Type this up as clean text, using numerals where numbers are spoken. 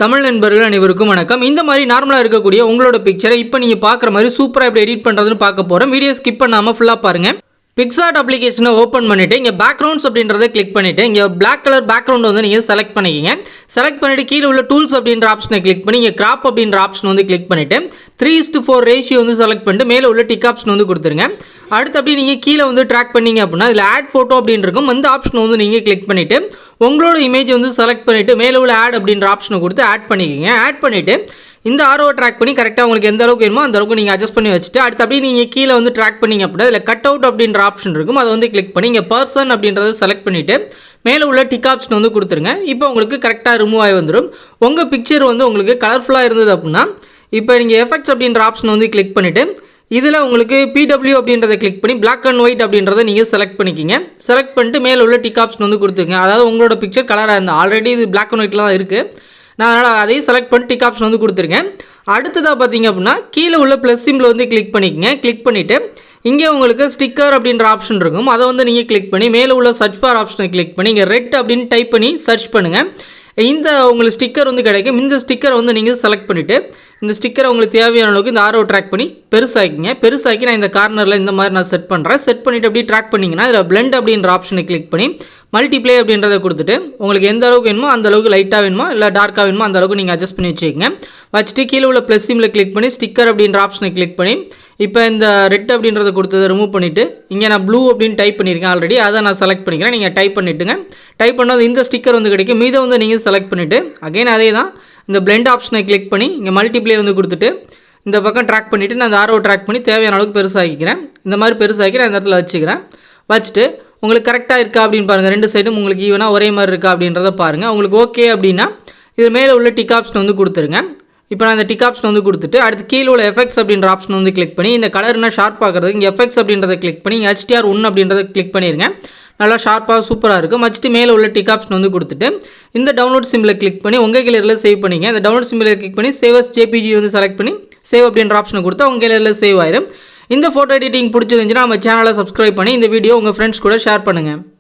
தமிழ் நண்பர்கள் அனைவருக்கும் வணக்கம். இந்த மாதிரி நார்மலாக இருக்கக்கூடிய உங்களோட பிக்சரை இப்போ நீங்கள் பார்க்குற மாதிரி சூப்பராக எப்படி எடிட் பண்ணுறதுன்னு பார்க்க போகிறோம். வீடியோ ஸ்கிப் பண்ணாமல் ஃபுல்லாக பாருங்கள். பிக்சார்ட் அப்ளிகேஷனை ஓப்பன் பண்ணிவிட்டு இங்கே பேக்ரவுண்ட்ஸ் அப்படின்றத கிளிக் பண்ணிவிட்டு இங்கே பிளாக் கலர் பேக்ரவுண்ட் வந்து நீங்கள் செலக்ட் பண்ணிக்கிங்க. செலக்ட் பண்ணிவிட்டு கீழே உள்ள டூல்ஸ் அப்படின்ற ஆப்ஷனை கிளிக் பண்ணி இங்கே கிராப் அப்படின்ற ஆப்ஷன் வந்து கிளிக் பண்ணிவிட்டு 3:4 ரேஷியோ வந்து செலக்ட் பண்ணிட்டு மேலே உள்ள டிக் ஆப்ஷன் வந்து கொடுத்துருங்க. அடுத்து அப்படி நீங்கள் கீழே வந்து ட்ராக் பண்ணிங்க அப்படின்னா இதில் ஆட் ஃபோட்டோ அப்படின்னு இருக்கும். அந்த ஆப்ஷனை வந்து நீங்கள் கிளிக் பண்ணிவிட்டு உங்களோட இமேஜ் வந்து செலக்ட் பண்ணிவிட்டு மேலே உள்ள ஆட் அப்படின்ற ஆப்ஷனை கொடுத்து ஆட் பண்ணிக்கிங்க. ஆட் பண்ணிவிட்டு இந்த ஆரோவை ட்ராக் பண்ணி கரெக்டாக உங்களுக்கு எந்த அளவுக்கு வேணுமோ அந்த அளவுக்கு நீங்கள் அட்ஜஸ்ட் பண்ணி வச்சுட்டு அடுத்து அப்படியே நீங்கள் கீழே வந்து ட்ராக் பண்ணிங்க அப்படின்னா இதில் கட் அவுட் அப்படின்ற ஆப்ஷன் இருக்கும். அதை வந்து கிளிக் பண்ணி இங்கே பர்சன் அப்படின்றத செலக்ட் பண்ணிவிட்டு மேலே உள்ள டிக் ஆப்ஷன் வந்து கொடுத்துருங்க. இப்போ உங்களுக்கு கரெக்டாக ரிமூவ் ஆகி வந்துடும். உங்கள் பிக்சர் வந்து உங்களுக்கு கலர்ஃபுல்லாக இருந்தது அப்படின்னா இப்போ நீங்கள் எஃபெக்ட்ஸ் அப்படின்ற ஆப்ஷன் வந்து கிளிக் பண்ணிவிட்டு இதில் உங்களுக்கு PW அப்படின்றத கிளிக் பண்ணி Black and White அப்படின்றத நீங்கள் செலக்ட் பண்ணிக்கிங்க. செலக்ட் பண்ணிட்டு மேலே உள்ள டிக் ஆப்ஷன் வந்து கொடுத்துங்க. அதாவது உங்களோட பிக்சர் கலராக இருந்தால் ஆல்ரெடி இது Black and Whiteல தான் இருக்குது. நான் அதனால் அதையும் செலக்ட் பண்ணி டிக் ஆப்ஷன் வந்து கொடுத்துருக்கேன். அடுத்ததாக பார்த்தீங்க அப்படின்னா கீழே உள்ள ப்ளஸ் சிம்பிள் வந்து கிளிக் பண்ணிக்கங்க. கிளிக் பண்ணிவிட்டு இங்கே உங்களுக்கு ஸ்டிக்கர் அப்படின்ற ஆப்ஷன் இருக்கும். அதை வந்து நீங்கள் கிளிக் பண்ணி மேலே உள்ள சர்ச் பார் ஆப்ஷனை கிளிக் பண்ணி இங்கே ரெட் அப்படின்னு டைப் பண்ணி சர்ச் பண்ணுங்கள். இந்த உங்களுக்கு ஸ்டிக்கர் வந்து கிடைக்கும். இந்த ஸ்டிக்கரை வந்து நீங்கள் செலக்ட் பண்ணிவிட்டு இந்த ஸ்டிக்கரை உங்களுக்கு தேவையான அளவுக்கு இந்த ஆரோ ட்ராக் பண்ணி பெருசாக்கிங்க. பெருசாக்கி நான் இந்த கார்னரில் இந்த மாதிரி நான் செட் பண்ணுறேன். செட் பண்ணிவிட்டு அப்படியே ட்ராக் பண்ணிங்கன்னா இதில் பிளெண்ட் அப்படின்ற ஆப்ஷனை கிளிக் பண்ணி மல்டிப்ளே அப்படின்றத கொடுத்துட்டு உங்களுக்கு எந்த அளவுக்கு வேணுமோ அந்த அளவுக்கு லைட்டாக வேணுமோ இல்லை டார்க்காக வேணுமோ அந்த அளவுக்கு நீங்கள் அட்ஜஸ்ட் பண்ணி வச்சுக்கோங்க. வச்சுட்டு கீழே உள்ள ப்ளஸ் சிம்பில் கிளிக் பண்ணி ஸ்டிக்கர் அப்படின்ற ஆப்ஷனை கிளிக் பண்ணி இப்போ இந்த ரெட் அப்படின்றத கொடுத்ததை ரிமூவ் பண்ணிவிட்டு இங்கே நான் ப்ளூ அப்படின்னு டைப் பண்ணியிருக்கேன் ஆல்ரெடி. அதை நான் செலக்ட் பண்ணிக்கிறேன். நீங்கள் டைப் பண்ணிவிட்டுங்க. டைப் பண்ணது இந்த ஸ்டிக்கர் வந்து கிடைக்கும். மீதை வந்து நீங்கள் செலக்ட் பண்ணிவிட்டு அகைன் அதே தான் இந்த பிளெண்ட் ஆப்ஷனை கிளிக் பண்ணி இங்கே மல்டிப்ளே வந்து கொடுத்துட்டு இந்த பக்கம் ட்ராக் பண்ணிவிட்டு நான் இந்த ஆரோ ட்ராக் பண்ணி தேவையான அளவுக்கு பெருசாகிக்கிறேன். இந்த மாதிரி பெருசாக்கி நான் இந்த இடத்துல வச்சுக்கிறேன். வச்சுட்டு உங்களுக்கு கரெக்டாக இருக்கா அப்படின்னு பாருங்கள். ரெண்டு சைடும் உங்களுக்கு ஈவனாக ஒரே மாதிரி இருக்கா அப்படின்றத பாருங்கள். உங்களுக்கு ஓகே அப்படின்னா இது மேலே உள்ள டிக் ஆப்ஷன் வந்து கொடுத்துருங்க. இப்போ நான் இந்த டிக் ஆப்ஷன் வந்து கொடுத்துட்டு அடுத்து கீழே உள்ள எஃபெக்ட்ஸ் அப்படின்ற ஆப்ஷன் வந்து கிளிக் பண்ணி இந்த கலர்னா ஷார்ப் ஆகிறதுக்கு இங்கே எஃபெக்ட்ஸ் அப்படின்றத கிளிக் பண்ணி HDR1 அப்படின்றத கிளிக் பண்ணிடுங்க. நல்லா ஷார்ப்பாக சூப்பராக இருக்கும். வச்சுட்டு மேலே உள்ள டிக் ஆப்ஷன் வந்து கொடுத்துட்டு இந்த டவுன்லோட் சிம்பிளை கிளிக் பண்ணி உங்கள் கேலரியில் சேவ் பண்ணிங்க. இந்த டவுன்லோட் சிம்பிளை கிளிக் பண்ணி சேவ் as JPG வந்து செலக்ட் பண்ணி சேவ் அப்படின்ற ஆப்ஷனை கொடுத்தா உங்கள் கேலரியில் சேவ் ஆயிடும். இந்த ஃபோட்டோ எடிட்டிங் பிடிச்சிருந்துச்சுன்னா நம்ம சேனலை சப்ஸ்கிரைப் பண்ணி இந்த வீடியோ உங்கள் ஃப்ரெண்ட்ஸ் கூட ஷேர் பண்ணுங்கள்.